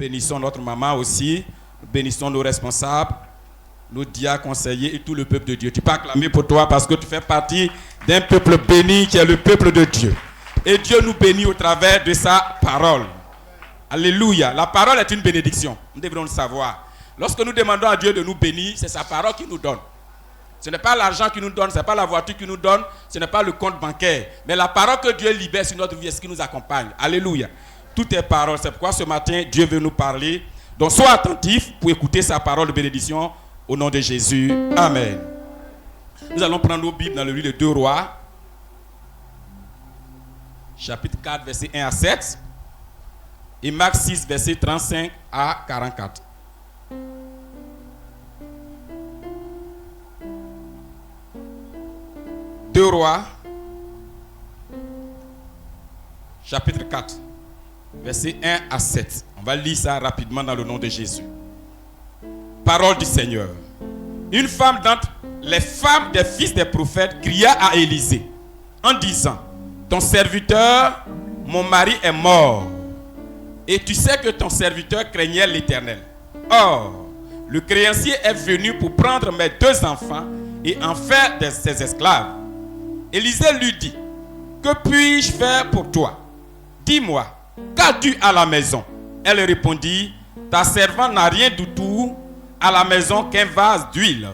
bénissons notre maman aussi. Nous bénissons nos responsables, nos diacres, conseillers et tout le peuple de Dieu. Tu peux acclamer pour toi parce que tu fais partie d'un peuple béni qui est le peuple de Dieu. Et Dieu nous bénit au travers de sa parole. Alléluia. La parole est une bénédiction. Nous devons le savoir. Lorsque nous demandons à Dieu de nous bénir, c'est sa parole qui nous donne. Ce n'est pas l'argent qui nous donne, ce n'est pas la voiture qui nous donne, ce n'est pas le compte bancaire. Mais la parole que Dieu libère sur notre vie est ce qui nous accompagne. Alléluia. Tout est parole. C'est pourquoi ce matin, Dieu veut nous parler. Donc sois attentif pour écouter sa parole de bénédiction au nom de Jésus. Amen. Nous allons prendre nos Bibles dans le livre de 2 Rois, chapitre 4, verset 1 à 7, et Marc 6, verset 35 à 44. Deux Rois, chapitre 4, verset 1 à 7. On va lire ça rapidement dans le nom de Jésus. Parole du Seigneur. Une femme d'entre les femmes des fils des prophètes cria à Élisée en disant: ton serviteur, mon mari est mort, et tu sais que ton serviteur craignait l'Éternel. Or, le créancier est venu pour prendre mes 2 enfants et en faire ses esclaves. Élisée lui dit: que puis-je faire pour toi? Dis-moi, qu'as-tu à la maison? Elle répondit: ta servante n'a rien du tout à la maison qu'un vase d'huile.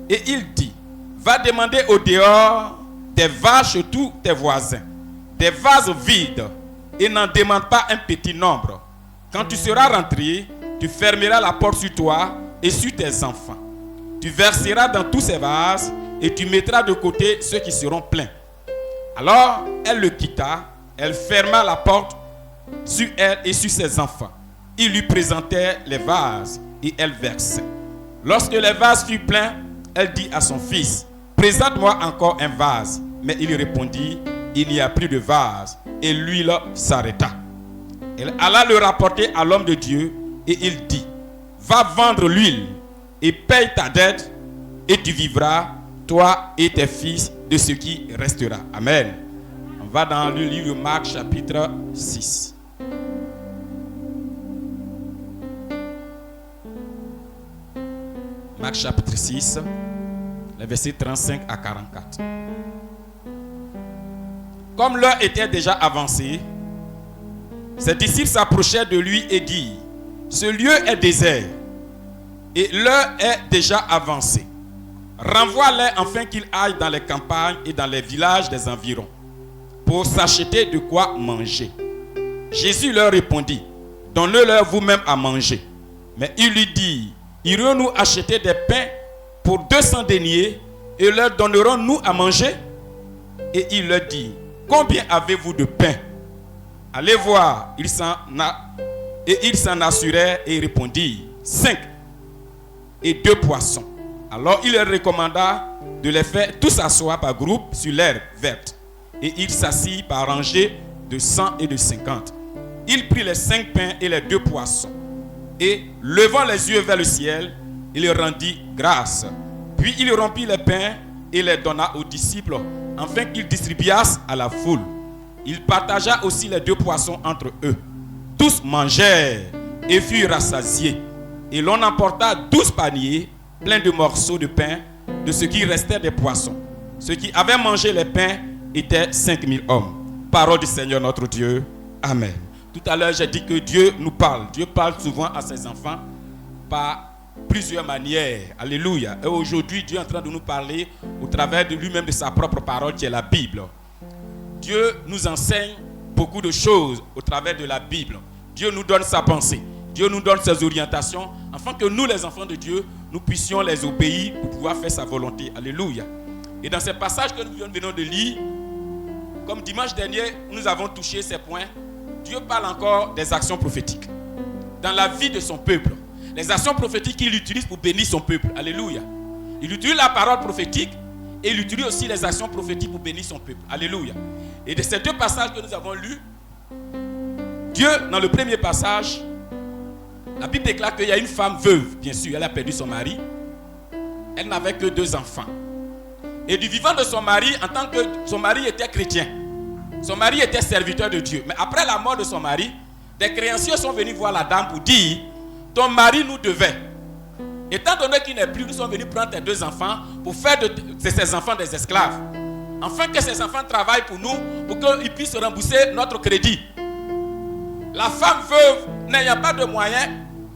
Et il dit: va demander au dehors des vaches chez tous tes voisins, des vases vides, et n'en demande pas un petit nombre. Quand tu seras rentré, tu fermeras la porte sur toi et sur tes enfants. Tu verseras dans tous ces vases et tu mettras de côté ceux qui seront pleins. Alors elle le quitta, elle ferma la porte sur elle et sur ses enfants. Il lui présentait les vases et elle versait. Lorsque les vases furent pleins, elle dit à son fils: présente-moi encore un vase. Mais il répondit: il n'y a plus de vase. Et l'huile s'arrêta. Elle alla le rapporter à l'homme de Dieu et il dit: va vendre l'huile et paye ta dette et tu vivras, toi et tes fils, de ce qui restera. Amen. On va dans le livre de Marc chapitre 6. Marc chapitre 6, les versets 35 à 44. Comme l'heure était déjà avancée, ses disciples s'approchèrent de lui et dirent: ce lieu est désert et l'heure est déjà avancée. Renvoie-les afin qu'ils aillent dans les campagnes et dans les villages des environs pour s'acheter de quoi manger. Jésus leur répondit: donnez-leur vous-même à manger. Mais ils lui dirent: irons-nous acheter des pains pour 200 deniers et leur donnerons-nous à manger? Et il leur dit: combien avez-vous de pain? Allez voir. Ils s'en assurèrent et répondirent: 5 et 2 poissons. Alors il leur recommanda de les faire tous asseoir par groupe sur l'herbe verte. Et ils s'assirent par rangées de 100 et de 50. Il prit les 5 pains et les 2 poissons. Et levant les yeux vers le ciel, il rendit grâce. Puis il rompit les pains et les donna aux disciples, afin qu'ils distribuassent à la foule. Il partagea aussi les 2 poissons entre eux. Tous mangèrent et furent rassasiés. Et l'on emporta 12 paniers pleins de morceaux de pain, de ce qui restait des poissons. Ceux qui avaient mangé les pains étaient 5000 hommes. Parole du Seigneur notre Dieu. Amen. Tout à l'heure, j'ai dit que Dieu nous parle. Dieu parle souvent à ses enfants par plusieurs manières. Alléluia. Et aujourd'hui, Dieu est en train de nous parler au travers de lui-même, de sa propre parole qui est la Bible. Dieu nous enseigne beaucoup de choses au travers de la Bible. Dieu nous donne sa pensée. Dieu nous donne ses orientations afin que nous, les enfants de Dieu, nous puissions les obéir pour pouvoir faire sa volonté. Alléluia. Et dans ces passages que nous venons de lire, comme dimanche dernier, nous avons touché ces points. Dieu parle encore des actions prophétiques dans la vie de son peuple. Les actions prophétiques qu'il utilise pour bénir son peuple. Alléluia. Il utilise la parole prophétique et il utilise aussi les actions prophétiques pour bénir son peuple. Alléluia. Et de ces 2 passages que nous avons lus, Dieu, dans le premier passage, la Bible déclare qu'il y a une femme veuve. Bien sûr, elle a perdu son mari. Elle n'avait que 2 enfants. Et du vivant de son mari, en tant que son mari était chrétien, son mari était serviteur de Dieu. Mais après la mort de son mari, des créanciers sont venus voir la dame pour dire, ton mari nous devait. Étant donné qu'il n'est plus, nous sommes venus prendre tes 2 enfants pour faire de ces enfants des esclaves. Afin que ces enfants travaillent pour nous, pour qu'ils puissent rembourser notre crédit. La femme veuve, n'ayant pas de moyens,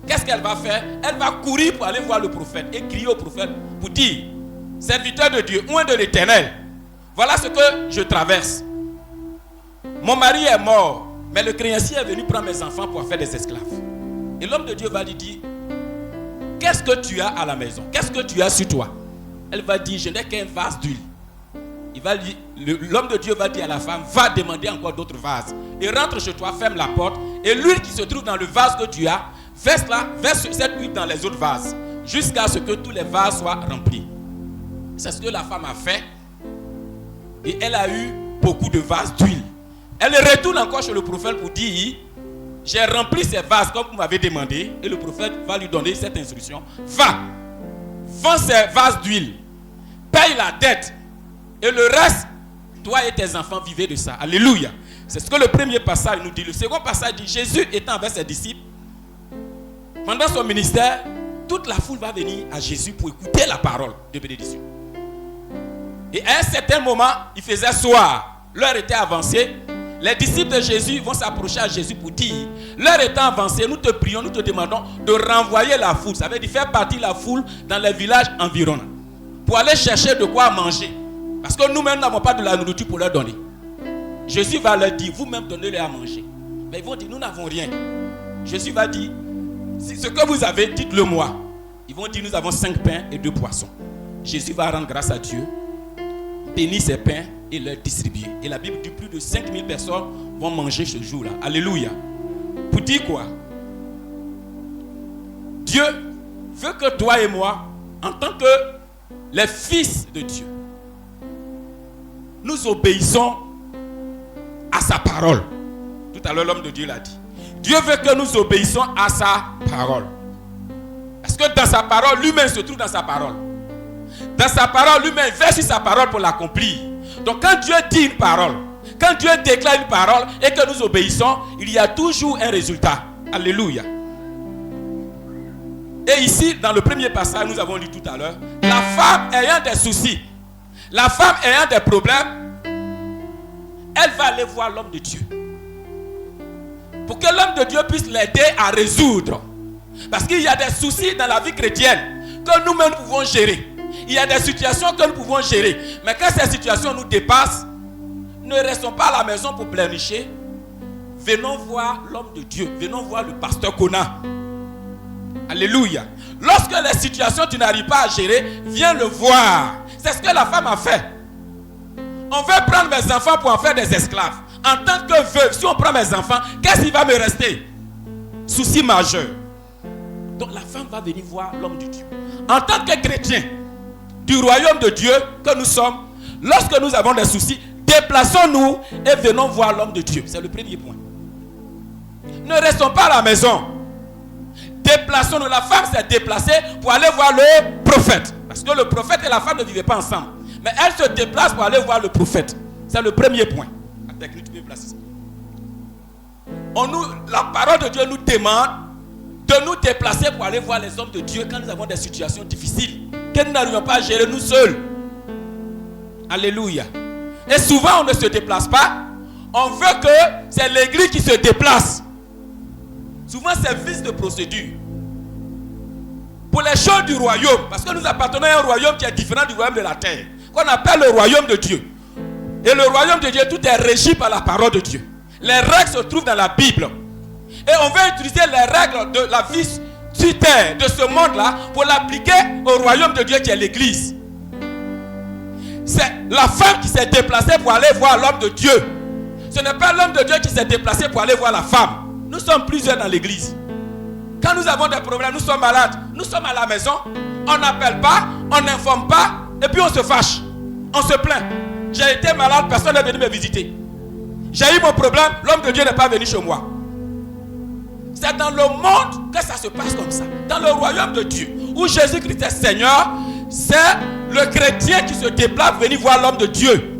qu'est-ce qu'elle va faire? Elle va courir pour aller voir le prophète et crier au prophète pour dire, serviteur de Dieu, oint de l'Éternel, voilà ce que je traverse. Mon mari est mort, mais le créancier est venu prendre mes enfants pour en faire des esclaves. Et l'homme de Dieu va lui dire, qu'est-ce que tu as à la maison? Qu'est-ce que tu as sur toi? Elle va dire, je n'ai qu'un vase d'huile. L'homme de Dieu va dire à la femme, va demander encore d'autres vases. Et rentre chez toi, ferme la porte. Et l'huile qui se trouve dans le vase que tu as, verse cette huile dans les autres vases. Jusqu'à ce que tous les vases soient remplis. C'est ce que la femme a fait. Et elle a eu beaucoup de vases d'huile. Elle retourne encore chez le prophète pour dire, j'ai rempli ces vases comme vous m'avez demandé. Et le prophète va lui donner cette instruction. Va, vends ces vases d'huile. Paye la dette. Et le reste, toi et tes enfants vivez de ça. Alléluia. C'est ce que le premier passage nous dit. Le second passage dit, Jésus étant avec ses disciples, pendant son ministère, toute la foule va venir à Jésus pour écouter la parole de bénédiction. Et à un certain moment, il faisait soir. L'heure était avancée. Les disciples de Jésus vont s'approcher à Jésus pour dire, l'heure étant avancée, nous te prions, nous te demandons de renvoyer la foule. Ça veut dire faire partir la foule dans les villages environnants. Pour aller chercher de quoi manger. Parce que nous-mêmes n'avons pas de la nourriture pour leur donner. Jésus va leur dire, vous-même donnez-leur à manger. Mais ils vont dire, nous n'avons rien. Jésus va dire, si ce que vous avez, dites-le moi. Ils vont dire, nous avons 5 pains et 2 poissons. Jésus va rendre grâce à Dieu, bénir ces pains et leur distribuer. Et la Bible dit, plus de 5000 personnes vont manger ce jour-là. Alléluia. Pour dire quoi? Dieu veut que toi et moi, en tant que les fils de Dieu, nous obéissons à sa parole. Tout à l'heure, l'homme de Dieu l'a dit. Dieu veut que nous obéissons à sa parole. Parce que dans sa parole, l'humain se trouve dans sa parole. Dans sa parole, l'humain veille sur sa parole pour l'accomplir. Donc quand Dieu dit une parole, quand Dieu déclare une parole et que nous obéissons, il y a toujours un résultat. Alléluia. Et ici, dans le premier passage, nous avons lu tout à l'heure, la femme ayant des soucis, la femme ayant des problèmes, elle va aller voir l'homme de Dieu. Pour que l'homme de Dieu puisse l'aider à résoudre. Parce qu'il y a des soucis dans la vie chrétienne que nous-mêmes pouvons gérer. Il y a des situations que nous pouvons gérer. Mais quand ces situations nous dépassent, ne restons pas à la maison pour pleurnicher. Venons voir l'homme de Dieu. Venons voir le pasteur Kona. Alléluia. Lorsque les situations tu n'arrives pas à gérer, viens le voir. C'est ce que la femme a fait. On veut prendre mes enfants pour en faire des esclaves. En tant que veuve, si on prend mes enfants, qu'est-ce qui va me rester? Souci majeur. Donc la femme va venir voir l'homme de Dieu. En tant que chrétien du royaume de Dieu que nous sommes, lorsque nous avons des soucis, déplaçons-nous et venons voir l'homme de Dieu. C'est le premier point. Ne restons pas à la maison. Déplaçons-nous. La femme s'est déplacée pour aller voir le prophète. Parce que le prophète et la femme ne vivaient pas ensemble. Mais elle se déplace pour aller voir le prophète. C'est le premier point. La parole de Dieu nous demande de nous déplacer pour aller voir les hommes de Dieu quand nous avons des situations difficiles que nous n'arrivons pas à gérer nous seuls. Alléluia. Et souvent on ne se déplace pas. On veut que c'est l'église qui se déplace. Souvent c'est vice de procédure. Pour les choses du royaume, parce que nous appartenons à un royaume qui est différent du royaume de la terre, qu'on appelle le royaume de Dieu. Et le royaume de Dieu, tout est régi par la parole de Dieu. Les règles se trouvent dans la Bible. Et on veut utiliser les règles de la vie sur terre, de ce monde-là, pour l'appliquer au royaume de Dieu qui est l'église. C'est la femme qui s'est déplacée pour aller voir l'homme de Dieu. Ce n'est pas l'homme de Dieu qui s'est déplacé pour aller voir la femme. Nous sommes plusieurs dans l'église. Quand nous avons des problèmes, nous sommes malades, nous sommes à la maison, on n'appelle pas, on n'informe pas, et puis on se fâche, on se plaint. J'ai été malade, personne n'est venu me visiter. J'ai eu mon problème, l'homme de Dieu n'est pas venu chez moi. C'est dans le monde que ça se passe comme ça. Dans le royaume de Dieu, où Jésus-Christ est Seigneur, c'est le chrétien qui se déplace pour venir voir l'homme de Dieu.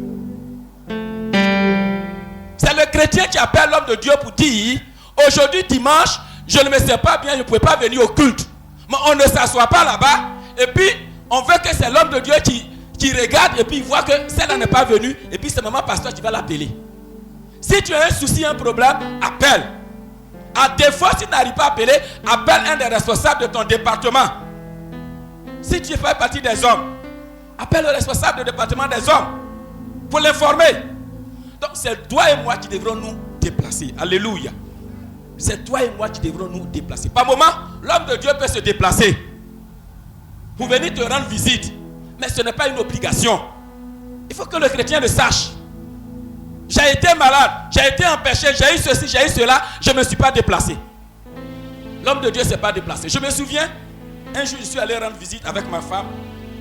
C'est le chrétien qui appelle l'homme de Dieu pour dire, Aujourd'hui, dimanche, je ne me sens pas bien, je ne pouvais pas venir au culte. Mais on ne s'assoit pas là-bas. Et puis, on veut que c'est l'homme de Dieu qui regarde et puis il voit que celle-là n'est pas venue. Et puis, c'est maman pasteur qui va l'appeler. Si tu as un souci, un problème, appelle. À défaut, si tu n'arrives pas à appeler, appelle un des responsables de ton département. Si tu fais partie des hommes, appelle le responsable du département des hommes pour l'informer. Donc, c'est toi et moi qui devrons nous déplacer. Alléluia. C'est toi et moi qui devrons nous déplacer. Par moment, l'homme de Dieu peut se déplacer pour venir te rendre visite. Mais ce n'est pas une obligation. Il faut que le chrétien le sache. J'ai été malade, j'ai été empêché, j'ai eu ceci, j'ai eu cela, je ne me suis pas déplacé. L'homme de Dieu ne s'est pas déplacé. Je me souviens, un jour je suis allé rendre visite avec ma femme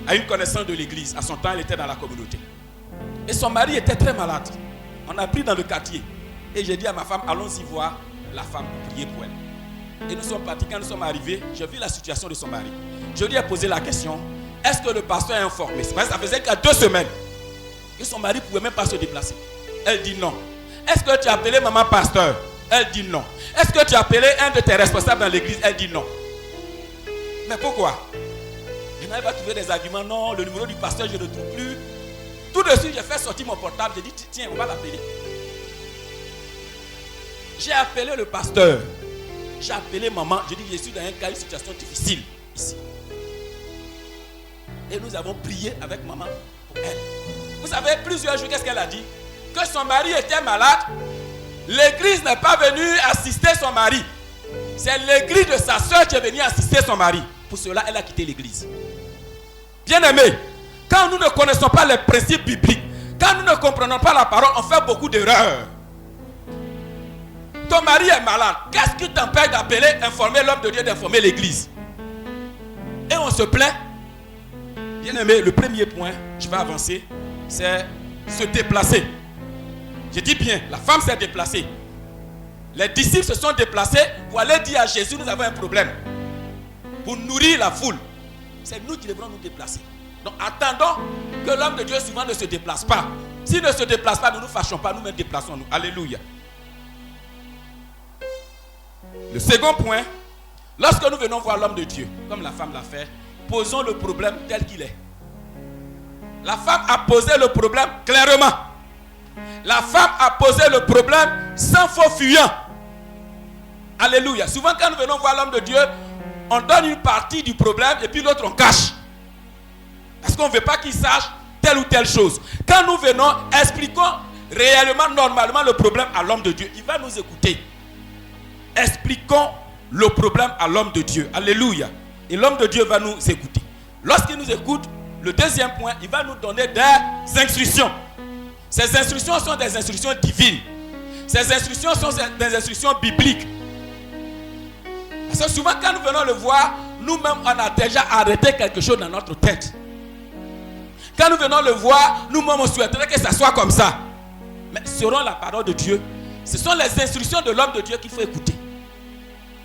à une connaissance de l'église. À son temps, elle était dans la communauté. Et son mari était très malade. On a pris dans le quartier. Et j'ai dit à ma femme, allons-y voir la femme pour prier pour elle. Et nous sommes partis. Quand nous sommes arrivés, j'ai vu la situation de son mari. Je lui ai posé la question, est-ce que le pasteur est informé? Parce que ça faisait qu'à 2 semaines que son mari ne pouvait même pas se déplacer. Elle dit non. Est-ce que tu as appelé maman pasteur? Elle dit non. Est-ce que tu as appelé un de tes responsables dans l'église? Elle dit non. Mais pourquoi? Il n'arrive pas à trouver des arguments. Non, le numéro du pasteur, je ne le trouve plus. Tout de suite, j'ai fait sortir mon portable. J'ai dit, tiens, on va l'appeler. J'ai appelé le pasteur. J'ai appelé maman. J'ai dit, je suis dans un cas, une situation difficile ici. Et nous avons prié avec maman pour elle. Vous savez, plusieurs jours, qu'est-ce qu'elle a dit? Que son mari était malade. L'église n'est pas venue assister son mari. C'est l'église de sa soeur qui est venue assister son mari. Pour cela, elle a quitté l'église. Bien-aimés, quand nous ne connaissons pas les principes bibliques, quand nous ne comprenons pas la parole, on fait beaucoup d'erreurs. Ton mari est malade. Qu'est-ce qui t'empêche d'appeler, informer l'homme de Dieu, d'informer l'église? Et on se plaint. Bien-aimés, le premier point, je vais avancer, c'est se déplacer. Je dis bien, la femme s'est déplacée. Les disciples se sont déplacés pour aller dire à Jésus, nous avons un problème. Pour nourrir la foule. C'est nous qui devrons nous déplacer. Donc attendons que l'homme de Dieu souvent ne se déplace pas. S'il ne se déplace pas, nous ne nous fâchons pas, nous-mêmes déplaçons-nous. Alléluia. Le second point, lorsque nous venons voir l'homme de Dieu, comme la femme l'a fait, posons le problème tel qu'il est. La femme a posé le problème clairement. La femme a posé le problème sans faux fuyant. Alléluia. Souvent quand nous venons voir l'homme de Dieu, on donne une partie du problème et puis l'autre on cache. Parce qu'on ne veut pas qu'il sache telle ou telle chose. Quand nous venons, expliquons réellement, normalement le problème à l'homme de Dieu. Il va nous écouter. Expliquons le problème à l'homme de Dieu. Alléluia. Et l'homme de Dieu va nous écouter. Lorsqu'il nous écoute, le deuxième point, il va nous donner des instructions. Ces instructions sont des instructions divines. Ces instructions sont des instructions bibliques. Parce que souvent quand nous venons le voir, nous-mêmes on a déjà arrêté quelque chose dans notre tête. Quand nous venons le voir, nous-mêmes on souhaiterait que ça soit comme ça. Mais selon la parole de Dieu, ce sont les instructions de l'homme de Dieu qu'il faut écouter.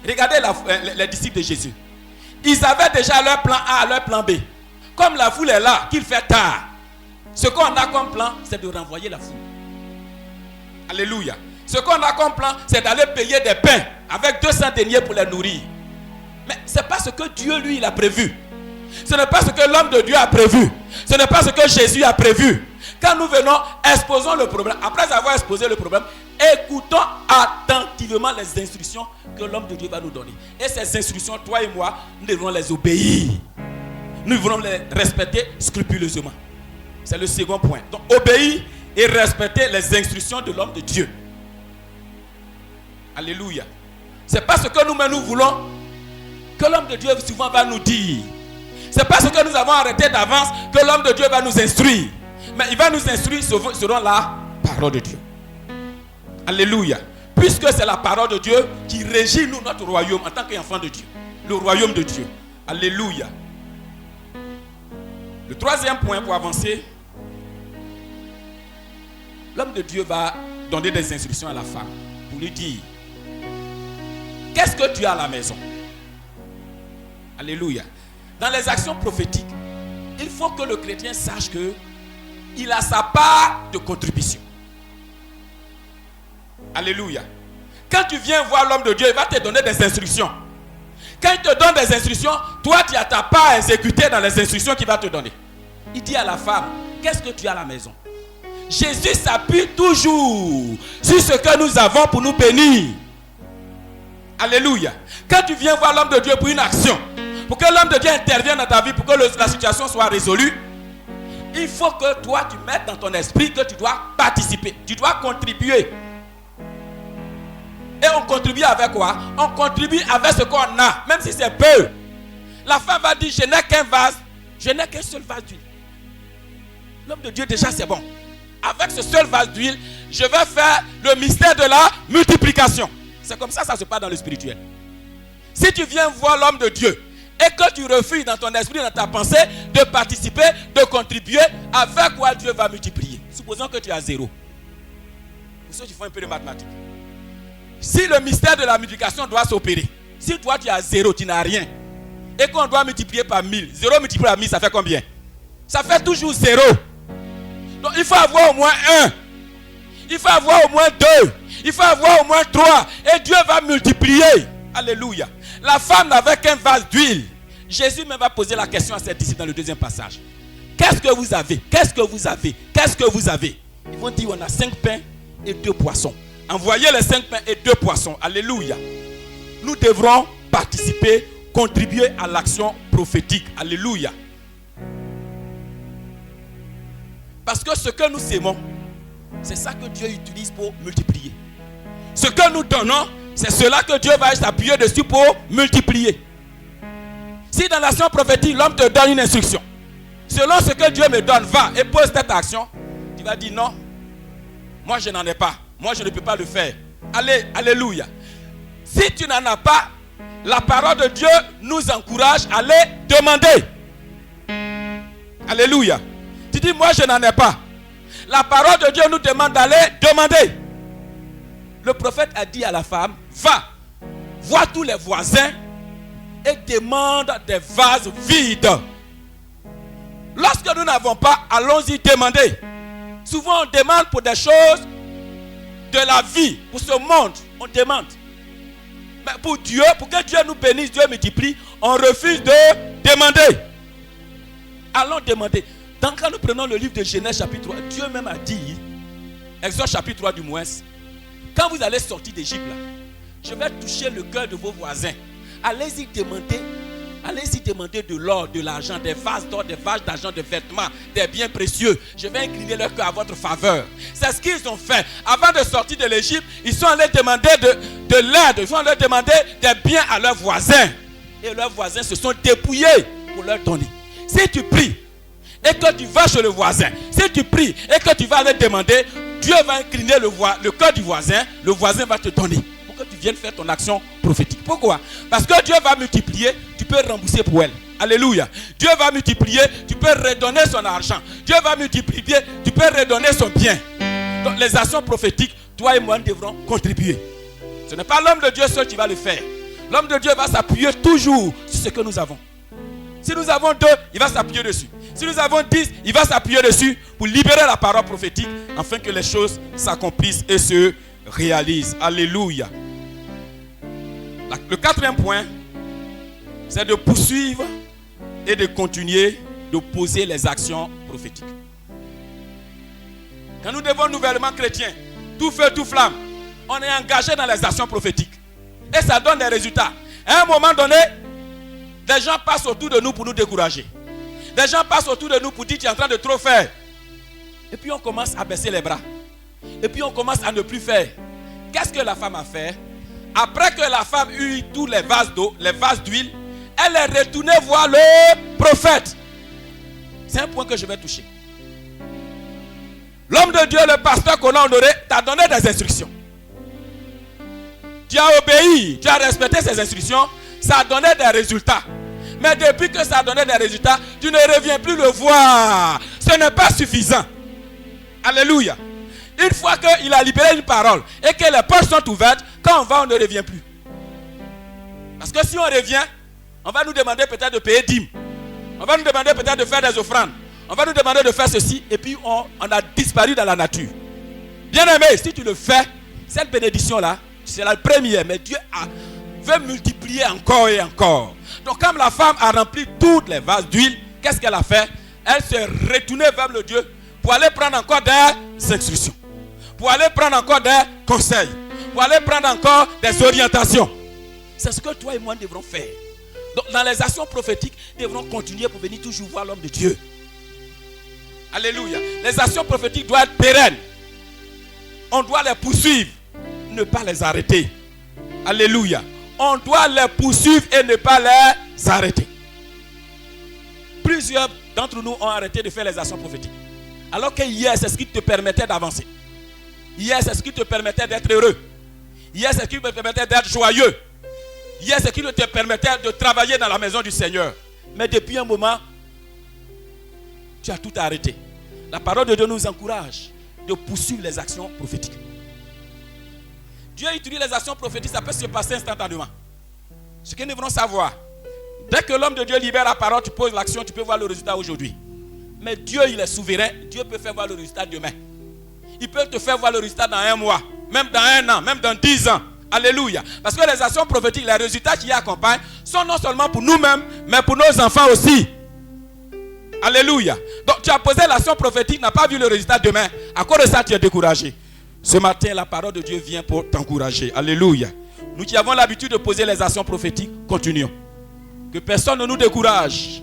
Regardez les disciples de Jésus. Ils avaient déjà leur plan A, leur plan B. Comme la foule est là, qu'il fait tard. Ce qu'on a comme plan, c'est de renvoyer la foule. Alléluia. Ce qu'on a comme plan, c'est d'aller payer des pains avec 200 deniers pour les nourrir. Mais ce n'est pas ce que Dieu, lui, il a prévu. Ce n'est pas ce que l'homme de Dieu a prévu. Ce n'est pas ce que Jésus a prévu. Quand nous venons, exposons le problème. Après avoir exposé le problème, écoutons attentivement les instructions que l'homme de Dieu va nous donner. Et ces instructions, toi et moi, nous devons les obéir. Nous devons les respecter scrupuleusement. C'est le second point. Donc, obéir et respecter les instructions de l'homme de Dieu. Alléluia. C'est pas ce que nous-mêmes nous voulons que l'homme de Dieu souvent va nous dire. C'est pas ce que nous avons arrêté d'avance que l'homme de Dieu va nous instruire. Mais il va nous instruire selon la parole de Dieu. Alléluia. Puisque c'est la parole de Dieu qui régit nous, notre royaume, en tant qu'enfants de Dieu. Le royaume de Dieu. Alléluia. Le troisième point pour avancer, l'homme de Dieu va donner des instructions à la femme pour lui dire: qu'est-ce que tu as à la maison? Alléluia. Dans les actions prophétiques, il faut que le chrétien sache que il a sa part de contribution. Alléluia. Quand tu viens voir l'homme de Dieu, il va te donner des instructions. Quand il te donne des instructions, toi tu n'as pas à exécuter dans les instructions qu'il va te donner. Il dit à la femme, qu'est-ce que tu as à la maison? Jésus s'appuie toujours sur ce que nous avons pour nous bénir. Alléluia. Quand tu viens voir l'homme de Dieu pour une action, pour que l'homme de Dieu intervienne dans ta vie, pour que la situation soit résolue, il faut que toi tu mettes dans ton esprit que tu dois participer, tu dois contribuer. Et on contribue avec quoi? On contribue avec ce qu'on a, même si c'est peu. La femme va dire, je n'ai qu'un vase, je n'ai qu'un seul vase d'huile. L'homme de Dieu déjà c'est bon. Avec ce seul vase d'huile, je vais faire le mystère de la multiplication. C'est comme ça se passe dans le spirituel. Si tu viens voir l'homme de Dieu et que tu refuses dans ton esprit, dans ta pensée, de participer, de contribuer, avec quoi Dieu va multiplier? Supposons que tu as 0. Pour ceux qui font un peu de mathématiques. Si le mystère de la multiplication doit s'opérer, si toi tu as 0, tu n'as rien, et qu'on doit multiplier par 1000, 0 multiplié par 1000, ça fait combien? Ça fait toujours 0. Donc il faut avoir au moins 1. Il faut avoir au moins 2. Il faut avoir au moins 3. Et Dieu va multiplier. Alléluia. La femme n'avait qu'un vase d'huile. Jésus même va poser la question à ses disciples dans le deuxième passage. Qu'est-ce que vous avez? Qu'est-ce que vous avez? Qu'est-ce que vous avez? Ils vont dire, on a 5 pains et 2 poissons. Envoyez les 5 pains et 2 poissons. Alléluia. Nous devrons participer, contribuer à l'action prophétique. Alléluia. Parce que ce que nous sémons, c'est ça que Dieu utilise pour multiplier. Ce que nous donnons, c'est cela que Dieu va s'appuyer dessus pour multiplier. Si dans l'action prophétique, l'homme te donne une instruction, selon ce que Dieu me donne, va et pose cette action, tu vas dire non, moi je n'en ai pas. Moi, je ne peux pas le faire. Allez, alléluia. Si tu n'en as pas, la parole de Dieu nous encourage à aller demander. Alléluia. Tu dis, moi, je n'en ai pas. La parole de Dieu nous demande d'aller demander. Le prophète a dit à la femme, va, vois tous les voisins et demande des vases vides. Lorsque nous n'avons pas, allons-y demander. Souvent, on demande pour des choses de la vie, pour ce monde, on demande. Mais pour Dieu, pour que Dieu nous bénisse, Dieu multiplie, on refuse de demander. Allons demander. Donc quand nous prenons le livre de Genèse chapitre 3, Dieu même a dit, Exode chapitre 3 du moins, quand vous allez sortir d'Égypte, je vais toucher le cœur de vos voisins. Allez-y demander de l'or, de l'argent, des vases d'or, des vases d'argent, des vêtements, des biens précieux. Je vais incliner leur cœur à votre faveur. C'est ce qu'ils ont fait. Avant de sortir de l'Égypte, ils sont allés demander de l'aide. Ils sont allés demander des biens à leurs voisins. Et leurs voisins se sont dépouillés pour leur donner. Si tu pries et que tu vas chez le voisin, si tu pries et que tu vas aller demander, Dieu va incliner le cœur du voisin. Le voisin va te donner pour que tu viennes faire ton action prophétique. Pourquoi? Parce que Dieu va multiplier, tu peux rembourser pour elle. Alléluia. Dieu va multiplier, tu peux redonner son argent. Dieu va multiplier, tu peux redonner son bien. Donc les actions prophétiques, toi et moi, nous devrons contribuer. Ce n'est pas l'homme de Dieu seul qui va le faire. L'homme de Dieu va s'appuyer toujours sur ce que nous avons. Si nous avons 2, il va s'appuyer dessus. Si nous avons 10, il va s'appuyer dessus pour libérer la parole prophétique afin que les choses s'accomplissent et se réalisent. Alléluia. Le 4e point, c'est de poursuivre et de continuer de poser les actions prophétiques. Quand nous devons nouvellement chrétiens, tout feu, tout flamme, on est engagé dans les actions prophétiques. Et ça donne des résultats. À un moment donné, des gens passent autour de nous pour nous décourager. Des gens passent autour de nous pour dire tu es en train de trop faire. Et puis on commence à baisser les bras. Et puis on commence à ne plus faire. Qu'est-ce que la femme a fait? Après que la femme eut tous les vases d'eau, les vases d'huile, elle est retournée voir le prophète. C'est un point que je vais toucher. L'homme de Dieu, le pasteur qu'on a honoré, t'a donné des instructions. Tu as obéi, tu as respecté ses instructions, ça a donné des résultats. Mais depuis que ça a donné des résultats, tu ne reviens plus le voir. Ce n'est pas suffisant. Alléluia. Une fois qu'il a libéré une parole et que les portes sont ouvertes, quand on va, on ne revient plus. Parce que si on revient, on va nous demander peut-être de payer dîmes. On va nous demander peut-être de faire des offrandes. On va nous demander de faire ceci et puis on a disparu dans la nature. Bien aimé, si tu le fais, cette bénédiction-là, c'est la première, mais Dieu veut multiplier encore et encore. Donc quand la femme a rempli toutes les vases d'huile, qu'est-ce qu'elle a fait? Elle s'est retournée vers le Dieu pour aller prendre encore des instructions, pour aller prendre encore des conseils, pour aller prendre encore des orientations. C'est ce que toi et moi devrons faire. Donc dans les actions prophétiques, nous devrons continuer pour venir toujours voir l'homme de Dieu. Alléluia. Les actions prophétiques doivent être pérennes. On doit les poursuivre, ne pas les arrêter. Alléluia. On doit les poursuivre et ne pas les arrêter. Plusieurs d'entre nous ont arrêté de faire les actions prophétiques. Alors que hier, c'est ce qui te permettait d'avancer. Hier, c'est ce qui te permettait d'être heureux. Hier, c'est ce qui te permettait d'être joyeux. Hier, c'est ce qui te permettait de travailler dans la maison du Seigneur. Mais depuis un moment, tu as tout arrêté. La parole de Dieu nous encourage de poursuivre les actions prophétiques. Dieu utilise les actions prophétiques, ça peut se passer instantanément. Ce que nous devons savoir, dès que l'homme de Dieu libère la parole, tu poses l'action, tu peux voir le résultat aujourd'hui. Mais Dieu, il est souverain. Dieu peut faire voir le résultat demain. Il peut te faire voir le résultat dans un mois, même dans un an, même dans 10 ans. Alléluia. Parce que les actions prophétiques, les résultats qui y accompagnent, sont non seulement pour nous-mêmes, mais pour nos enfants aussi. Alléluia. Donc tu as posé l'action prophétique, tu n'as pas vu le résultat demain. À cause de ça, tu es découragé. Ce matin, la parole de Dieu vient pour t'encourager. Alléluia. Nous qui avons l'habitude de poser les actions prophétiques, continuons. Que personne ne nous décourage.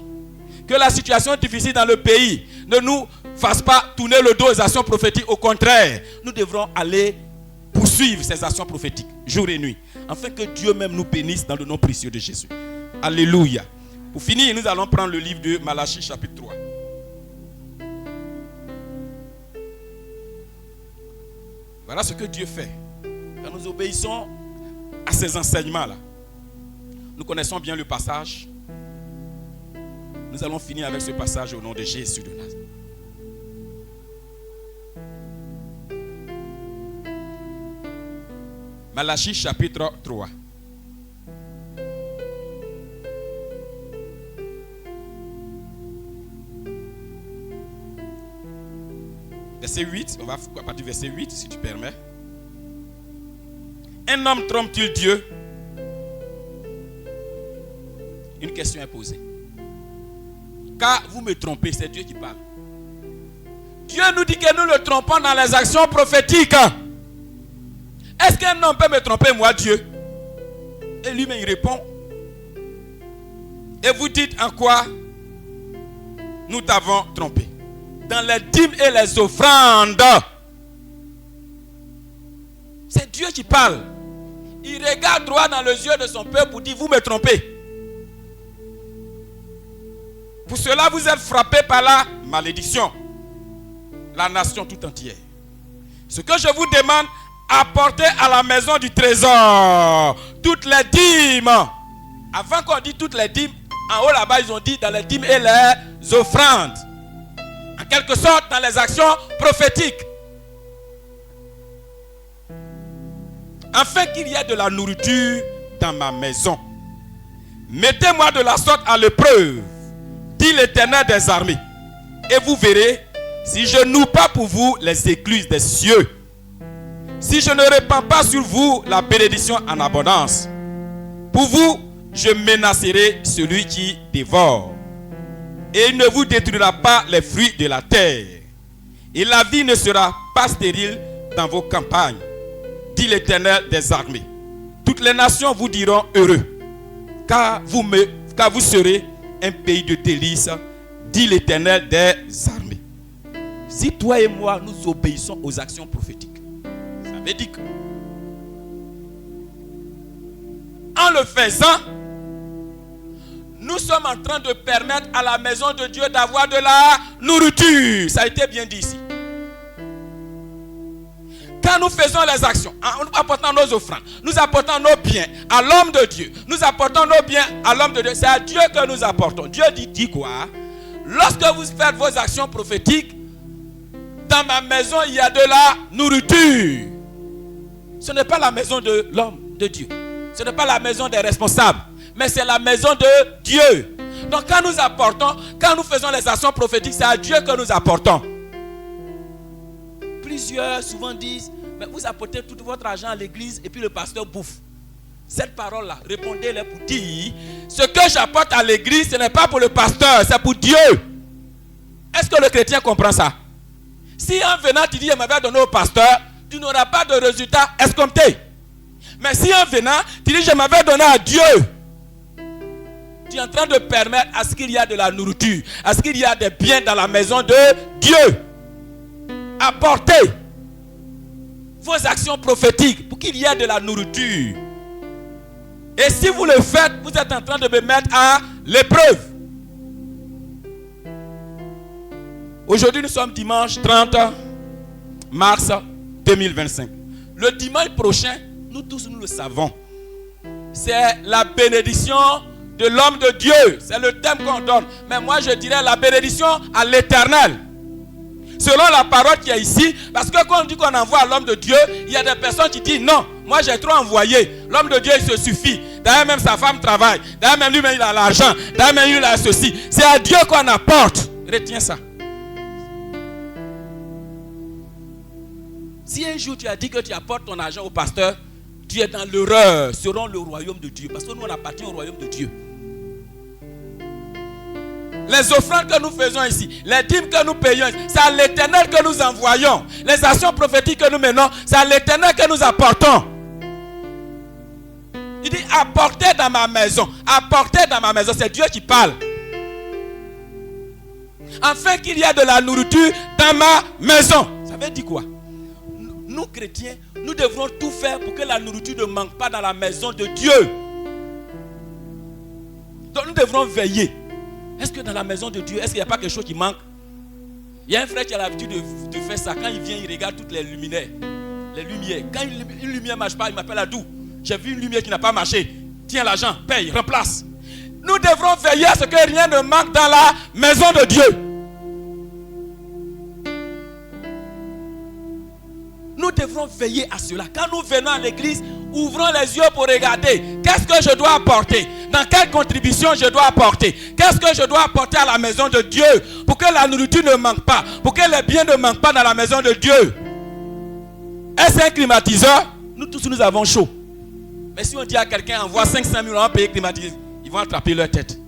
Que la situation difficile dans le pays ne nous fasse pas tourner le dos aux actions prophétiques. Au contraire, nous devrons aller poursuivre ces actions prophétiques, jour et nuit, afin que Dieu même nous bénisse dans le nom précieux de Jésus. Alléluia. Pour finir, nous allons prendre le livre de Malachie chapitre 3. Voilà ce que Dieu fait. Quand nous obéissons à ces enseignements-là, nous connaissons bien le passage. Nous allons finir avec ce passage au nom de Jésus de Nazareth. Malachie chapitre 3. Verset 8, on va à partir du verset 8 si tu permets. Un homme trompe-t-il Dieu? Une question est posée. Car vous me trompez, c'est Dieu qui parle. Dieu nous dit que nous le trompons dans les actions prophétiques. Est-ce qu'un homme peut me tromper, moi, Dieu? Et lui-même, il répond. Et vous dites en quoi nous t'avons trompé? Dans les dîmes et les offrandes. C'est Dieu qui parle. Il regarde droit dans les yeux de son peuple pour dire, vous me trompez. Pour cela, vous êtes frappés par la malédiction. La nation tout entière. Ce que je vous demande, apportez à la maison du trésor toutes les dîmes. Avant qu'on dise toutes les dîmes, en haut là-bas, ils ont dit dans les dîmes et les offrandes. En quelque sorte, dans les actions prophétiques. Afin qu'il y ait de la nourriture dans ma maison. Mettez-moi de la sorte à l'épreuve, dit l'Éternel des armées. Et vous verrez, si je n'ouvre pas pour vous les écluses des cieux, si je ne répands pas sur vous la bénédiction en abondance, pour vous, je menacerai celui qui dévore. Et il ne vous détruira pas les fruits de la terre. Et la vie ne sera pas stérile dans vos campagnes, dit l'Éternel des armées. Toutes les nations vous diront heureux, car vous serez un pays de délices, dit l'Éternel des armées. Si toi et moi, nous obéissons aux actions prophétiques, ça veut dire que, en le faisant, nous sommes en train de permettre à la maison de Dieu d'avoir de la nourriture. Ça a été bien dit ici. Quand nous faisons les actions, nous apportons nos offrandes, nous apportons nos biens à l'homme de Dieu, nous apportons nos biens à l'homme de Dieu, c'est à Dieu que nous apportons. Dieu dit quoi? Lorsque vous faites vos actions prophétiques, dans ma maison il y a de la nourriture. Ce n'est pas la maison de l'homme de Dieu. Ce n'est pas la maison des responsables, mais c'est la maison de Dieu. Donc quand nous apportons, quand nous faisons les actions prophétiques, c'est à Dieu que nous apportons. Plusieurs souvent disent, Mais vous apportez tout votre argent à l'église et puis le pasteur bouffe. Cette parole-là, répondez-leur pour dire, ce que j'apporte à l'église, ce n'est pas pour le pasteur, c'est pour Dieu. Est-ce que le chrétien comprend ça? Si en venant, tu dis, je m'avais donné au pasteur, tu n'auras pas de résultat escompté. Mais si en venant, tu dis, je m'avais donné à Dieu, tu es en train de permettre à ce qu'il y a de la nourriture, à ce qu'il y a des biens dans la maison de Dieu. Apportez vos actions prophétiques pour qu'il y ait de la nourriture. Et si vous le faites, vous êtes en train de me mettre à l'épreuve. Aujourd'hui, nous sommes dimanche 30 mars 2025. Le dimanche prochain, nous tous nous le savons, c'est la bénédiction de l'homme de Dieu. C'est le thème qu'on donne. Mais moi, je dirais la bénédiction à l'éternel. Selon la parole qui est ici, parce que quand on dit qu'on envoie l'homme de Dieu, il y a des personnes qui disent non, moi j'ai trop envoyé. L'homme de Dieu, il se suffit. D'ailleurs, même sa femme travaille. D'ailleurs, même lui-même, il a l'argent. D'ailleurs, même lui, il a ceci. C'est à Dieu qu'on apporte. Retiens ça. Si un jour tu as dit que tu apportes ton argent au pasteur, tu es dans l'erreur selon le royaume de Dieu. Parce que nous, on appartient au royaume de Dieu. Les offrandes que nous faisons ici, les dîmes que nous payons, c'est à l'éternel que nous envoyons. Les actions prophétiques que nous menons, c'est à l'éternel que nous apportons. Il dit apportez dans ma maison. Apportez dans ma maison. C'est Dieu qui parle. Afin qu'il y ait de la nourriture dans ma maison. Ça veut dire quoi? Nous chrétiens, nous devrons tout faire pour que la nourriture ne manque pas dans la maison de Dieu. Donc nous devrons veiller. Est-ce que dans la maison de Dieu, est-ce qu'il n'y a pas quelque chose qui manque? Il y a un frère qui a l'habitude de faire ça. Quand il vient, il regarde toutes les luminaires. Les lumières. Quand une lumière ne marche pas, il m'appelle Adou. J'ai vu une lumière qui n'a pas marché. Tiens l'argent, paye, remplace. Nous devrons veiller à ce que rien ne manque dans la maison de Dieu. Nous devrons veiller à cela. Quand nous venons à l'église, ouvrons les yeux pour regarder. Qu'est-ce que je dois apporter? Dans quelle contribution je dois apporter? Qu'est-ce que je dois apporter à la maison de Dieu? Pour que la nourriture ne manque pas. Pour que les biens ne manquent pas dans la maison de Dieu. Est-ce un climatiseur? Nous tous, nous avons chaud. Mais si on dit à quelqu'un, envoie 500 000 € payer climatiseur, ils vont attraper leur tête.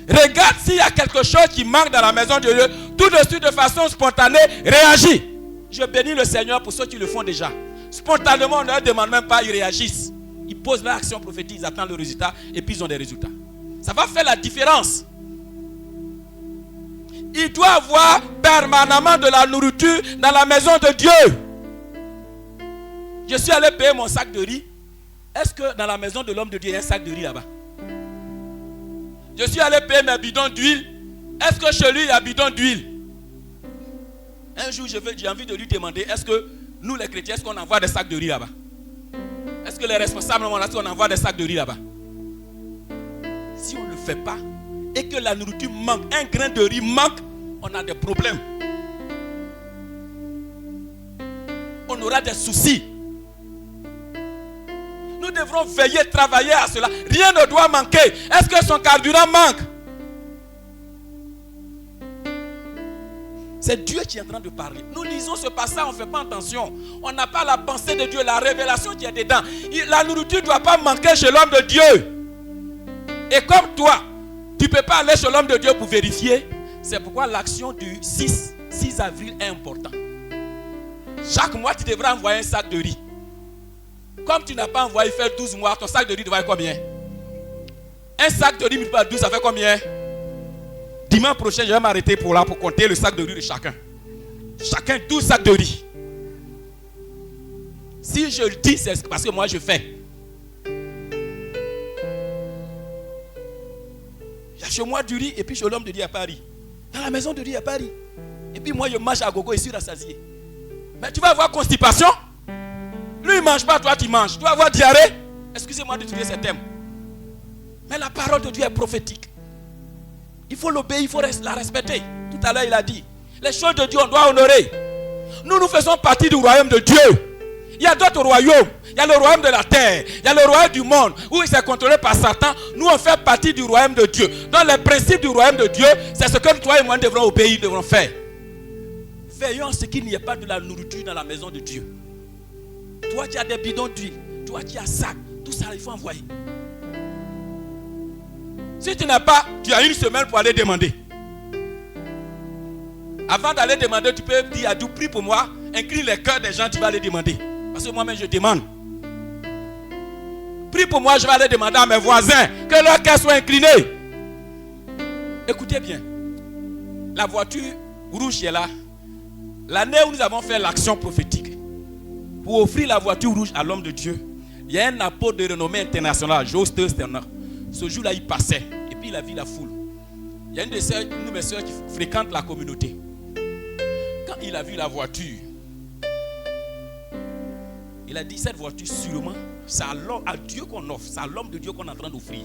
Regarde s'il y a quelque chose qui manque dans la maison de Dieu. Tout de suite, de façon spontanée, réagis. Je bénis le Seigneur pour ceux qui le font déjà. Spontanément, on ne leur demande même pas, ils réagissent. Ils posent leur action prophétique, ils attendent le résultat et puis ils ont des résultats. Ça va faire la différence. Il doit avoir permanemment de la nourriture dans la maison de Dieu. Je suis allé payer mon sac de riz. Est-ce que dans la maison de l'homme de Dieu, il y a un sac de riz là-bas? Je suis allé payer mes bidons d'huile. Est-ce que chez lui, il y a bidon d'huile? Un jour, j'ai envie de lui demander, est-ce que nous les chrétiens, est-ce qu'on envoie des sacs de riz là-bas? Est-ce que les responsables, est-ce qu'on envoie des sacs de riz là-bas? Si on ne le fait pas, et que la nourriture manque, un grain de riz manque, on a des problèmes. On aura des soucis. Nous devrons veiller, travailler à cela. Rien ne doit manquer. Est-ce que son carburant manque? C'est Dieu qui est en train de parler. Nous lisons ce passage, on ne fait pas attention. On n'a pas la pensée de Dieu, la révélation qui est dedans. La nourriture ne doit pas manquer chez l'homme de Dieu. Et comme toi, tu ne peux pas aller chez l'homme de Dieu pour vérifier. C'est pourquoi l'action du 6 avril est importante. Chaque mois, tu devras envoyer un sac de riz. Comme tu n'as pas envoyé faire 12 mois, ton sac de riz devrait être combien? Un sac de riz multiplié par 12, ça fait combien? Dimanche prochain, je vais m'arrêter pour compter le sac de riz de chacun. Chacun 12 sacs de riz. Si je le dis, c'est parce que moi je fais. Il y a chez moi du riz et puis chez l'homme de Dieu, il n'y a pas riz. Dans la maison de Dieu, il n'y a pas riz. Et puis moi, je mange à gogo et je suis rassasié. Mais tu vas avoir constipation. Lui, il ne mange pas, toi, tu manges. Tu vas avoir diarrhée. Excusez-moi d'utiliser ces termes. Mais la parole de Dieu est prophétique. Il faut l'obéir, il faut la respecter. Tout à l'heure, il a dit, les choses de Dieu, on doit honorer. Nous faisons partie du royaume de Dieu. Il y a d'autres royaumes. Il y a le royaume de la terre. Il y a le royaume du monde où il s'est contrôlé par Satan. Nous, on fait partie du royaume de Dieu. Donc, les principes du royaume de Dieu, c'est ce que toi et moi devrons obéir, devrons faire. Veillons à ce qu'il n'y ait pas de la nourriture dans la maison de Dieu. Toi, tu as des bidons d'huile. Toi, tu as sac. Tout ça, il faut envoyer. Si tu n'as pas, tu as une semaine pour aller demander. Avant d'aller demander, tu peux dire à Dieu, prie pour moi, incline les cœurs des gens, tu vas aller demander. Parce que moi-même, je demande. Prie pour moi, je vais aller demander à mes voisins que leur cœur soit incliné. Écoutez bien. La voiture rouge est là. L'année où nous avons fait l'action prophétique pour offrir la voiture rouge à l'homme de Dieu, il y a un apôtre de renommée internationale, Joe Sterner. Ce jour-là, il passait et puis il a vu la foule. Il y a une de mes soeurs qui fréquente la communauté. Quand il a vu la voiture, il a dit, cette voiture sûrement, c'est à Dieu qu'on offre, c'est à l'homme de Dieu qu'on est en train d'offrir.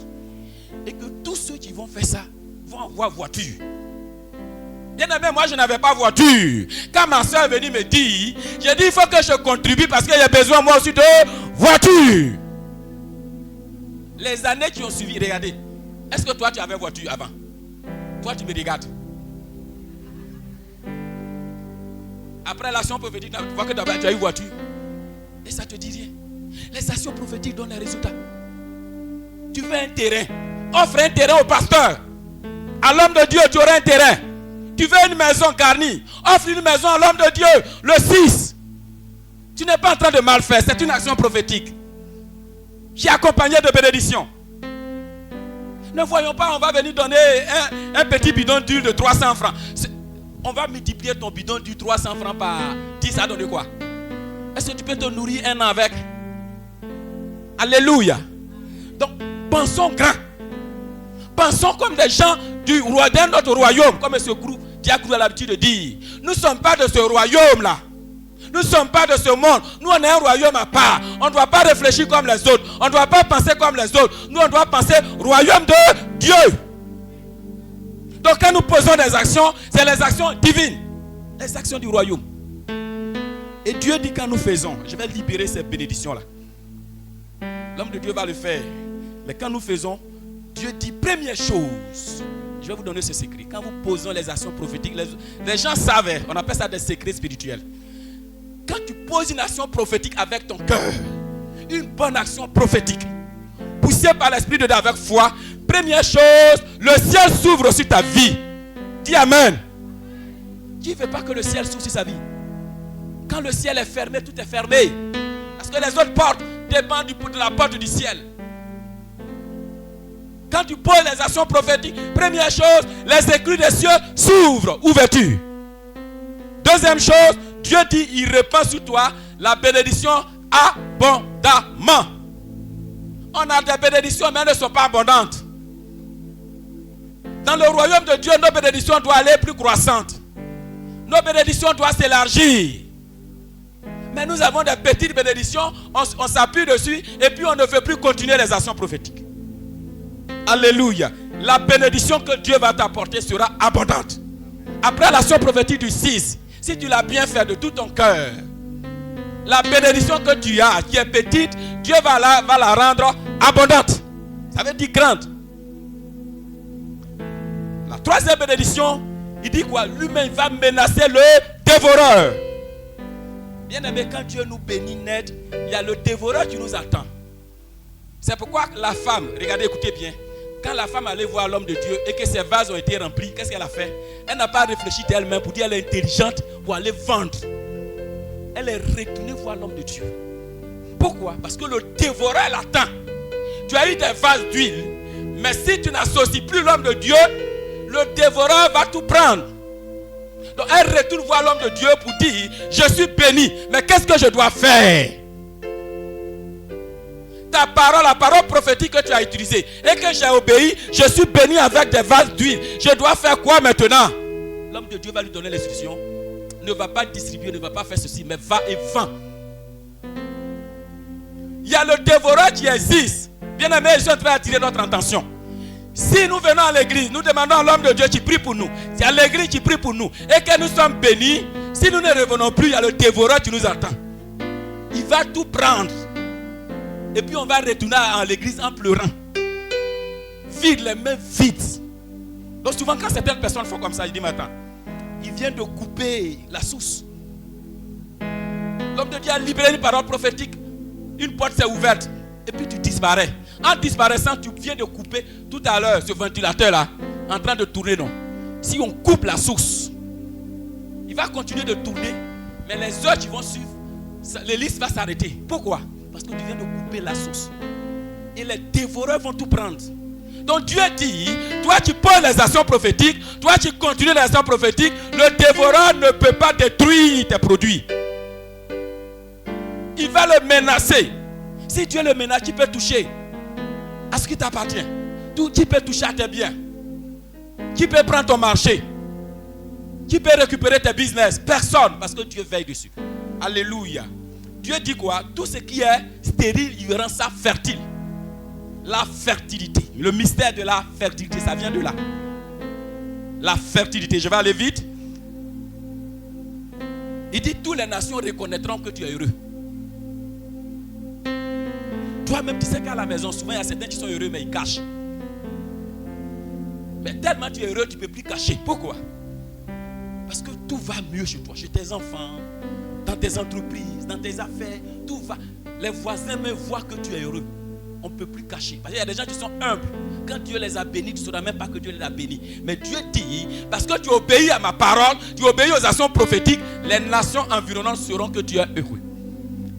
Et que tous ceux qui vont faire ça vont avoir voiture. Bien aimé, moi je n'avais pas voiture. Quand ma soeur est venue me dire, j'ai dit il faut que je contribue parce qu'il y a besoin moi aussi de voiture. Les années qui ont suivi, regardez. Est-ce que toi tu avais voiture avant? Toi tu me regardes. Après l'action prophétique, tu vois que tu as eu voiture. Et ça te dit rien. Les actions prophétiques donnent les résultats. Tu veux un terrain. Offre un terrain au pasteur. À l'homme de Dieu, tu auras un terrain. Tu veux une maison garnie. Offre une maison à l'homme de Dieu. Le 6. Tu n'es pas en train de mal faire. C'est une action prophétique. J'ai accompagné de bénédictions. Ne voyons pas, on va venir donner un petit bidon d'huile de 300 francs. On va multiplier ton bidon d'huile 300 francs par 10. Ça donne quoi? Est-ce que tu peux te nourrir un an avec? Alléluia. Donc, pensons grand. Pensons comme des gens d'un autre royaume, comme M. Diacrou a l'habitude de dire. Nous ne sommes pas de ce royaume-là. Nous ne sommes pas de ce monde. Nous, on est un royaume à part. On ne doit pas réfléchir comme les autres. On ne doit pas penser comme les autres. Nous, on doit penser royaume de Dieu. Donc, quand nous posons des actions, c'est les actions divines. Les actions du royaume. Et Dieu dit quand nous faisons, je vais libérer ces bénédictions-là. L'homme de Dieu va le faire. Mais quand nous faisons, Dieu dit première chose. Je vais vous donner ce secret. Quand vous posons les actions prophétiques, les gens savent, on appelle ça des secrets spirituels. Quand tu poses une action prophétique avec ton cœur, une bonne action prophétique, poussée par l'Esprit de Dieu avec foi, première chose, le ciel s'ouvre sur ta vie. Dis Amen. Qui ne veut pas que le ciel s'ouvre sur sa vie? Quand le ciel est fermé, tout est fermé. Parce que les autres portes dépendent de la porte du ciel. Quand tu poses les actions prophétiques, première chose, les écrits des cieux s'ouvrent. Ouverture. Deuxième chose, Dieu dit, il répand sur toi la bénédiction abondamment. On a des bénédictions, mais elles ne sont pas abondantes. Dans le royaume de Dieu, nos bénédictions doivent aller plus croissantes. Nos bénédictions doivent s'élargir. Mais nous avons des petites bénédictions, on s'appuie dessus et puis on ne veut plus continuer les actions prophétiques. Alléluia. La bénédiction que Dieu va t'apporter sera abondante. Après l'action prophétique du 6, si tu l'as bien fait de tout ton cœur, la bénédiction que tu as, qui est petite, Dieu va la rendre abondante. Ça veut dire grande. La troisième bénédiction, il dit quoi? Lui-même va menacer le dévoreur. Bien aimé, quand Dieu nous bénit net, il y a le dévoreur qui nous attend. C'est pourquoi la femme, regardez, écoutez bien, quand la femme allait voir l'homme de Dieu et que ses vases ont été remplis, qu'est-ce qu'elle a fait? Elle n'a pas réfléchi d'elle-même pour dire qu'elle est intelligente pour aller vendre. Elle est retournée voir l'homme de Dieu. Pourquoi? Parce que le dévoreur l'attend. Tu as eu des vases d'huile, mais si tu n'associes plus l'homme de Dieu, le dévoreur va tout prendre. Donc elle retourne voir l'homme de Dieu pour dire, je suis béni, mais qu'est-ce que je dois faire? Ta parole, la parole prophétique que tu as utilisée et que j'ai obéi, je suis béni avec des vases d'huile. Je dois faire quoi maintenant? L'homme de Dieu va lui donner l'instruction. Ne va pas distribuer, ne va pas faire ceci, mais va et vends. Il y a le dévoreur qui existe. Bien aimé, je suis en train d'attirer notre attention. Si nous venons à l'église, nous demandons à l'homme de Dieu qui prie pour nous. C'est à l'église qui prie pour nous. Et que nous sommes bénis. Si nous ne revenons plus, il y a le dévoreur qui nous attend. Il va tout prendre. Et puis on va retourner à l'église en pleurant. Vide, les mains vides. Donc souvent quand certaines personnes font comme ça, je dis maintenant, ils viennent de couper la source. L'homme de Dieu Dieu a libéré une parole prophétique. Une porte s'est ouverte. Et puis tu disparais. En disparaissant, tu viens de couper tout à l'heure ce ventilateur-là, en train de tourner, non. Si on coupe la source, il va continuer de tourner, mais les autres qui vont suivre, l'hélice va s'arrêter. Pourquoi? Parce que tu viens de couper la source. Et les dévoreurs vont tout prendre. Donc Dieu dit, toi tu poses les actions prophétiques, toi tu continues les actions prophétiques, le dévoreur ne peut pas détruire tes produits. Il va le menacer. Si Dieu le menace, tu peux toucher à ce qui t'appartient. Tu peux toucher à tes biens. Qui peut prendre ton marché? Qui peut récupérer tes business? Personne, parce que Dieu veille dessus. Alléluia. Dieu dit quoi? Tout ce qui est stérile, il rend ça fertile. La fertilité. Le mystère de la fertilité, ça vient de là. La fertilité. Je vais aller vite. Il dit, toutes les nations reconnaîtront que tu es heureux. Toi-même, tu sais qu'à la maison, souvent, il y a certains qui sont heureux, mais ils cachent. Mais tellement tu es heureux, tu ne peux plus cacher. Pourquoi? Parce que tout va mieux chez toi, chez tes enfants, dans tes entreprises, dans tes affaires. Tout va. Les voisins me voient que tu es heureux. On ne peut plus cacher. Parce qu'il y a des gens qui sont humbles. Quand Dieu les a bénis, tu ne sauras même pas que Dieu les a bénis. Mais Dieu dit, parce que tu obéis à ma parole, tu obéis aux actions prophétiques, les nations environnantes sauront que tu es heureux.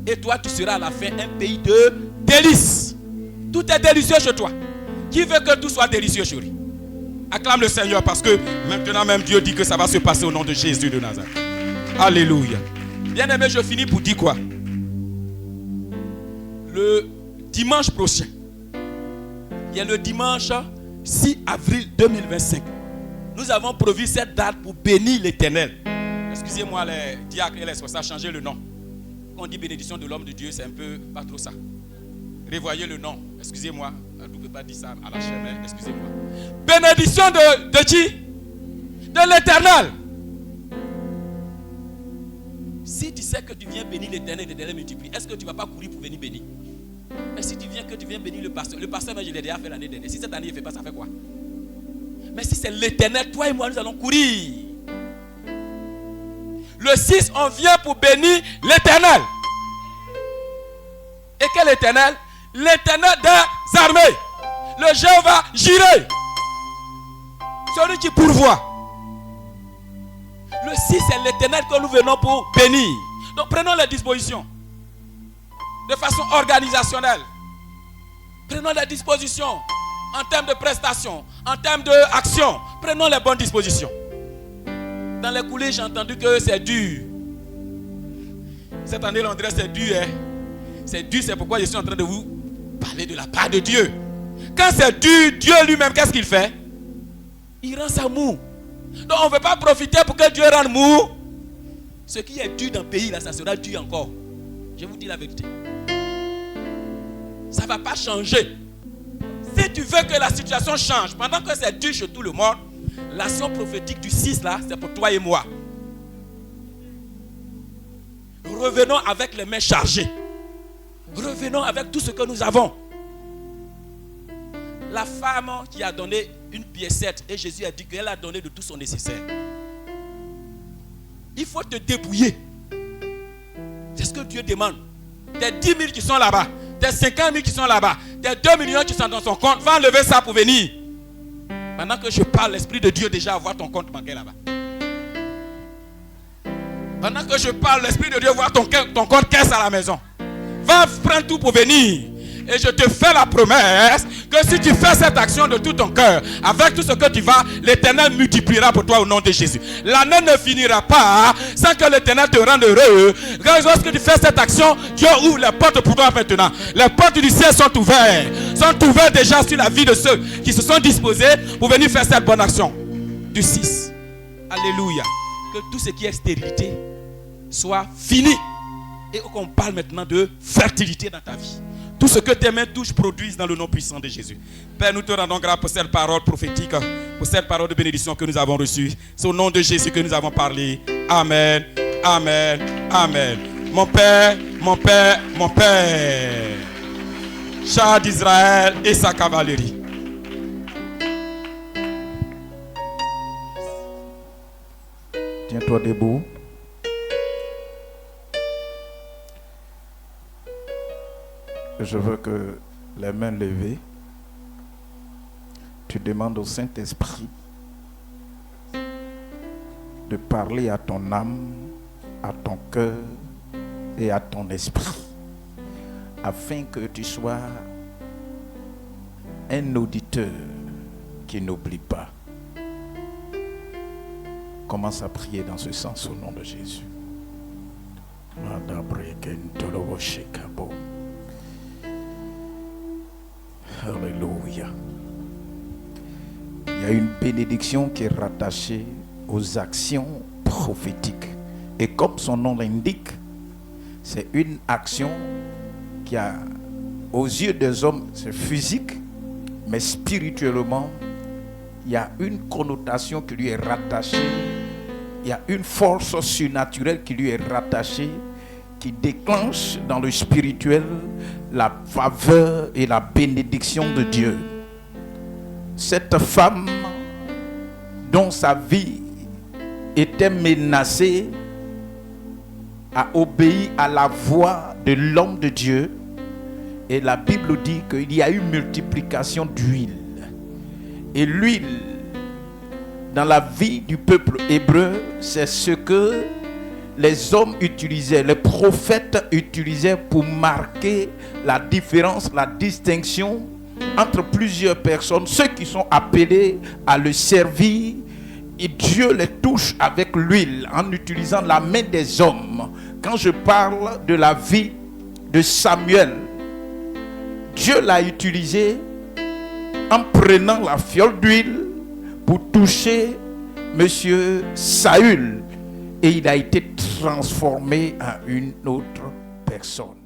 Et toi, tu seras à la fin un pays de délices. Tout est délicieux chez toi. Qui veut que tout soit délicieux chez lui? Acclame le Seigneur parce que maintenant même Dieu dit que ça va se passer au nom de Jésus de Nazareth. Alléluia. Bien aimé, je finis pour dire quoi? Le dimanche prochain, il y a le dimanche 6 avril 2025. Nous avons prévu cette date pour bénir l'Éternel. Excusez-moi les diacres et les soeurs, ça a changé le nom. Quand on dit bénédiction de l'homme de Dieu, c'est un peu pas trop ça. Revoyez le nom. Excusez-moi. Je ne peux pas dire ça à la chaîne, mais excusez-moi. Bénédiction de qui? De l'Éternel. Si tu sais que tu viens bénir l'Éternel, l'Éternel multiplie, est-ce que tu ne vas pas courir pour venir bénir? Mais si tu viens bénir le pasteur, mais je l'ai déjà fait l'année dernière. Si cette année il ne fait pas, ça fait quoi? Mais si c'est l'Éternel, toi et moi, nous allons courir. Le 6, on vient pour bénir l'Éternel. Et quel Éternel? L'Éternel des armées. Le Jéhovah Jireh. Celui qui pourvoit. Le 6, c'est l'Éternel que nous venons pour bénir. Donc prenons les dispositions. De façon organisationnelle. Prenons les dispositions. En termes de prestations. En termes d'action. Prenons les bonnes dispositions. Dans les coulées, j'ai entendu que c'est dur. Cette année, l'André, c'est dur. Hein? C'est dur, c'est pourquoi je suis en train de vous parler de la part de Dieu. Quand c'est dur, Dieu lui-même, qu'est-ce qu'il fait? Il rend ça mou. Donc on ne veut pas profiter pour que Dieu rende mou. Ce qui est dur dans le pays, là, ça sera dur encore. Je vous dis la vérité. Ça ne va pas changer. Si tu veux que la situation change, pendant que c'est dur chez tout le monde, l'action prophétique du 6 là, c'est pour toi et moi. Revenons avec les mains chargées. Revenons avec tout ce que nous avons. La femme qui a donné une piécette, et Jésus a dit qu'elle a donné de tout son nécessaire. Il faut te débrouiller. C'est ce que Dieu demande. Tes 10 000 qui sont là-bas, tes 50 000 qui sont là-bas, tes 2 millions qui sont dans son compte, va enlever ça pour venir. Pendant que je parle, l'Esprit de Dieu déjà voit ton compte bancaire là-bas. Pendant que je parle, l'Esprit de Dieu voit ton compte caisse à la maison. Va prendre tout pour venir. Et je te fais la promesse que si tu fais cette action de tout ton cœur, avec tout ce que tu vas, l'Éternel multipliera pour toi au nom de Jésus. L'année ne finira pas sans que l'Éternel te rende heureux. Lorsque tu fais cette action, Dieu ouvre les portes pour toi maintenant. Les portes du ciel sont ouvertes déjà sur la vie de ceux qui se sont disposés pour venir faire cette bonne action. Du 6. Alléluia. Que tout ce qui est stérilité soit fini. Et qu'on parle maintenant de fertilité dans ta vie. Tout ce que tes mains touchent produisent dans le nom puissant de Jésus. Père, nous te rendons grâce pour cette parole prophétique, pour cette parole de bénédiction que nous avons reçue. C'est au nom de Jésus que nous avons parlé. Amen, amen, amen. Mon Père, mon Père, mon Père. Char d'Israël et sa cavalerie. Tiens-toi debout. Je veux que les mains levées, tu demandes au Saint-Esprit de parler à ton âme, à ton cœur et à ton esprit, afin que tu sois un auditeur qui n'oublie pas. Commence à prier dans ce sens au nom de Jésus. Alléluia. Il y a une bénédiction qui est rattachée aux actions prophétiques. Et comme son nom l'indique, c'est une action qui a, aux yeux des hommes, c'est physique, mais spirituellement, il y a une connotation qui lui est rattachée. Il y a une force surnaturelle qui lui est rattachée, qui déclenche dans le spirituel la faveur et la bénédiction de Dieu. Cette femme dont sa vie était menacée a obéi à la voix de l'homme de Dieu, et la Bible dit qu'il y a eu multiplication d'huile. Et l'huile dans la vie du peuple hébreu, c'est ce que les hommes utilisaient, les prophètes utilisaient pour marquer la différence, la distinction entre plusieurs personnes, ceux qui sont appelés à le servir, et Dieu les touche avec l'huile en utilisant la main des hommes. Quand je parle de la vie de Samuel, Dieu l'a utilisé en prenant la fiole d'huile pour toucher Monsieur Saül, et il a été transformé en une autre personne.